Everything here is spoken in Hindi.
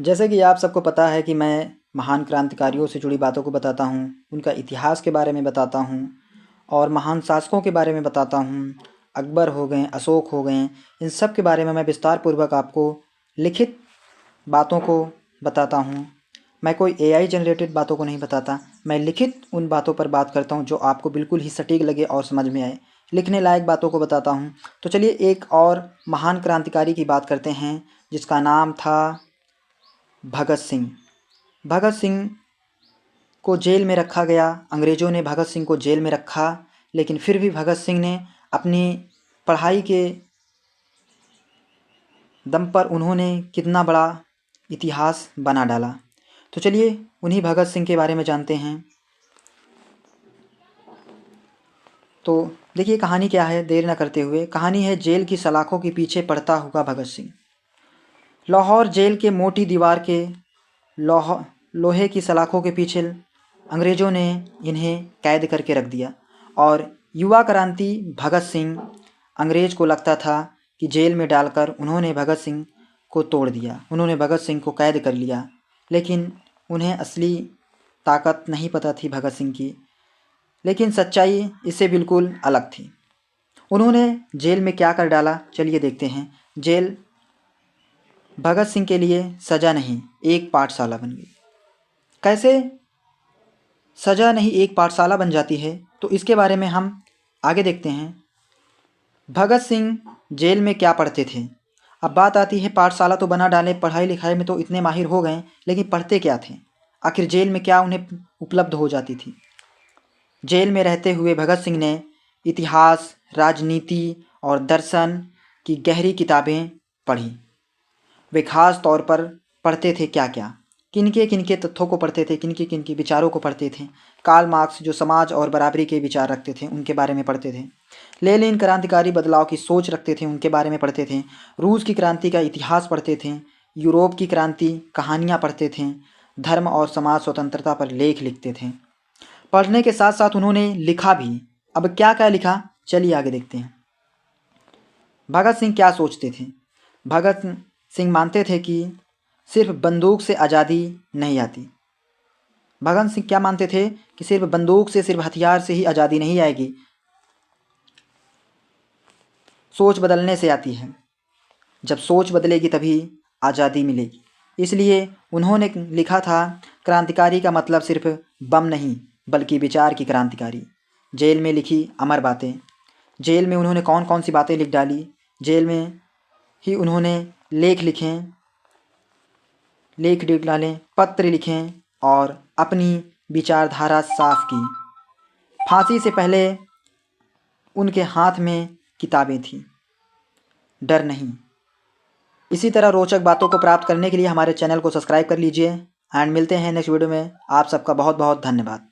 जैसे कि आप सबको पता है कि मैं महान क्रांतिकारियों से जुड़ी बातों को बताता हूँ, उनका इतिहास के बारे में बताता हूँ और महान शासकों के बारे में बताता हूँ। अकबर हो गए, अशोक हो गए, इन सब के बारे में मैं विस्तार पूर्वक आपको लिखित बातों को बताता हूँ। मैं कोई एआई जनरेटेड बातों को नहीं बताता, मैं लिखित उन बातों पर बात करता हूँ जो आपको बिल्कुल ही सटीक लगे और समझ में आए, लिखने लायक बातों को बताता हूँ। तो चलिए एक और महान क्रांतिकारी की बात करते हैं जिसका नाम था भगत सिंह। भगत सिंह को जेल में रखा गया, अंग्रेज़ों ने भगत सिंह को जेल में रखा, लेकिन फिर भी भगत सिंह ने अपनी पढ़ाई के दम पर उन्होंने कितना बड़ा इतिहास बना डाला। तो चलिए उन्हीं भगत सिंह के बारे में जानते हैं। तो देखिए कहानी क्या है, देर न करते हुए। कहानी है जेल की सलाखों के पीछे पड़ता हुआ भगत सिंह। लाहौर जेल के मोटी दीवार के लोहे की सलाखों के पीछे अंग्रेज़ों ने इन्हें कैद करके रख दिया और युवा क्रांति भगत सिंह, अंग्रेज़ को लगता था कि जेल में डालकर उन्होंने भगत सिंह को तोड़ दिया, उन्होंने भगत सिंह को कैद कर लिया, लेकिन उन्हें असली ताकत नहीं पता थी भगत सिंह की। लेकिन सच्चाई इससे बिल्कुल अलग थी। उन्होंने जेल में क्या कर डाला, चलिए देखते हैं। जेल भगत सिंह के लिए सज़ा नहीं, एक पाठशाला बन गई। कैसे सज़ा नहीं एक पाठशाला बन जाती है, तो इसके बारे में हम आगे देखते हैं। भगत सिंह जेल में क्या पढ़ते थे। अब बात आती है, पाठशाला तो बना डाले, पढ़ाई लिखाई में तो इतने माहिर हो गए, लेकिन पढ़ते क्या थे, आखिर जेल में क्या उन्हें उपलब्ध हो जाती थी। जेल में रहते हुए भगत सिंह ने इतिहास, राजनीति और दर्शन की गहरी किताबें पढ़ी। वे खास तौर पर पढ़ते थे क्या क्या, किनके किनके तथ्यों को पढ़ते थे, किनके किनके विचारों को पढ़ते थे। कार्ल मार्क्स जो समाज और बराबरी के विचार रखते थे उनके बारे में पढ़ते थे। लेनिन क्रांतिकारी बदलाव की सोच रखते थे, उनके बारे में पढ़ते थे। रूस की क्रांति का इतिहास पढ़ते थे। यूरोप की क्रांति कहानियाँ पढ़ते थे। धर्म और समाज स्वतंत्रता पर लेख लिखते थे। पढ़ने के साथ साथ उन्होंने लिखा भी। अब क्या क्या लिखा, चलिए आगे देखते हैं। भगत सिंह क्या सोचते थे। भगत सिंह मानते थे कि सिर्फ बंदूक से आज़ादी नहीं आती। भगत सिंह क्या मानते थे कि सिर्फ बंदूक से, सिर्फ हथियार से ही आज़ादी नहीं आएगी, सोच बदलने से आती है। जब सोच बदलेगी तभी आज़ादी मिलेगी। इसलिए उन्होंने लिखा था, क्रांतिकारी का मतलब सिर्फ बम नहीं बल्कि विचार की क्रांतिकारी। जेल में लिखी अमर बातें। जेल में उन्होंने कौन कौन सी बातें लिख डाली, जेल में ही उन्होंने लेख लिख डालें, पत्र लिखें और अपनी विचारधारा साफ की। फांसी से पहले उनके हाथ में किताबें थीं, डर नहीं। इसी तरह रोचक बातों को प्राप्त करने के लिए हमारे चैनल को सब्सक्राइब कर लीजिए एंड मिलते हैं नेक्स्ट वीडियो में। आप सबका बहुत बहुत धन्यवाद।